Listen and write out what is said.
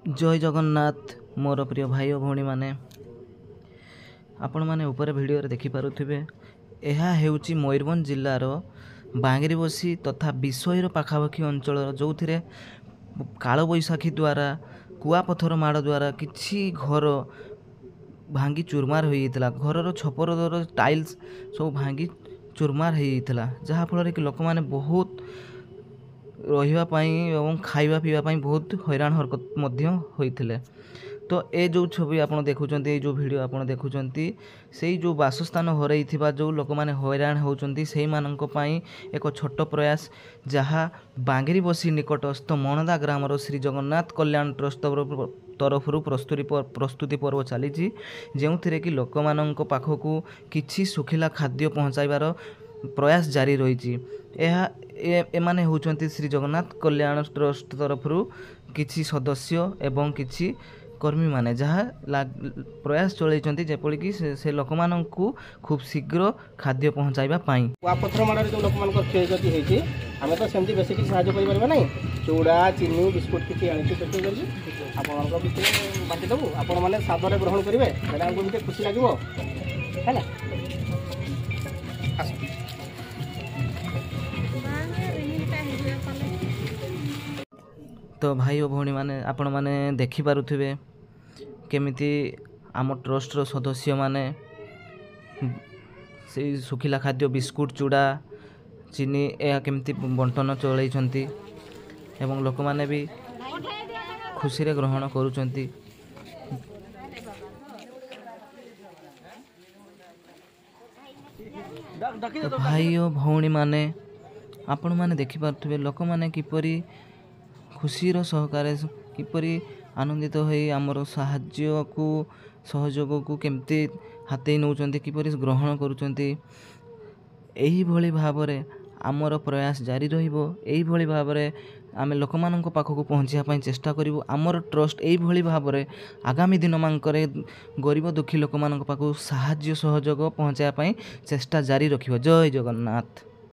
जय जगन्नाथ मोर प्रिय भाई और भौणी मैंने आपण मैंने ऊपर वीडियो देखिपे यह हेउची मयूरभंज जिलार बांगरीबसी तथा विषयर पाखापाखि अंचल जो थे काल बैशाखी द्वारा कुआपथर माड़ द्वारा किछि घर भांगी चूरमार होता घर छपर दर टाइल्स सब भांगी चूरमार होता जहाँफल कि लोक मैंने बहुत रही खाଇବା पीवा बहुत हैरान हरकत होते। तो ये जो छवि आप देखुं ये जो वीडियो आप देखुं से जो बासस्थान हरई जो लोक मैंने हैरान होती से एक छोट प्रयास जहाँ बांगरीबसी निकटस्थ मनदा ग्रामर श्री जगन्नाथ कल्याण ट्रस्ट तरफ प्रस्तुति पर्व चली जो थे कि लोक मान पाखक किसी सुखिला खाद्य पहुँचाइबार प्रयास जारी रही एमाने होउचंती श्री जगन्नाथ कल्याण ट्रस्ट तरफ किसी सदस्य एवं किसी कर्मी माने जहाँ प्रयास चलती जेपरी कि से लोक मानू खूब शीघ्र खाद्य पहुँचाइबा पाई कुआपथर माड़े जो लोक मान क्षयक्षति होती आम तो सेमती बेस किसी साहय ना चूड़ा चीनी बिस्कुट किसी आनी पैकिंग कर आपण बांटीदेबू आपण मैंने सादर ग्रहण करेंगे मैंने आमको भी खुशी लगे है। तो भाई और भौणी माने आपण माने देखि पारुथिबे केमिति आम ट्रस्ट रो सदस्य माने से सुखिला खाद्य बिस्कुट चूड़ा चीनी या केमिति बंटन चलैछंती एवं लोक माने भी खुशी रे ग्रहण करूछंती। तो भाई और भौणी माने आपण माने देखि पारुथिबे लोक माने किपरि खुशीर सहकार किपरि आनंदित हो आमर साहाय्य को सहयोग को केमती हाथई नौचंती किपरि ग्रहण करुचंती एही भली भाबरे आमर प्रयास जारी रहिबो। एही भली भाबरे आमे लोक मानक पाखक पहुँचा पाई चेष्टा करिवो। आमर ट्रस्ट एही भली भाबरे आगामी दिन मानकरे गरीब दुखी लोक मानक पाखक साहाय्य सहयोग पहुँचा पाई चेष्टा जारी रखिबो। जय जगन्नाथ।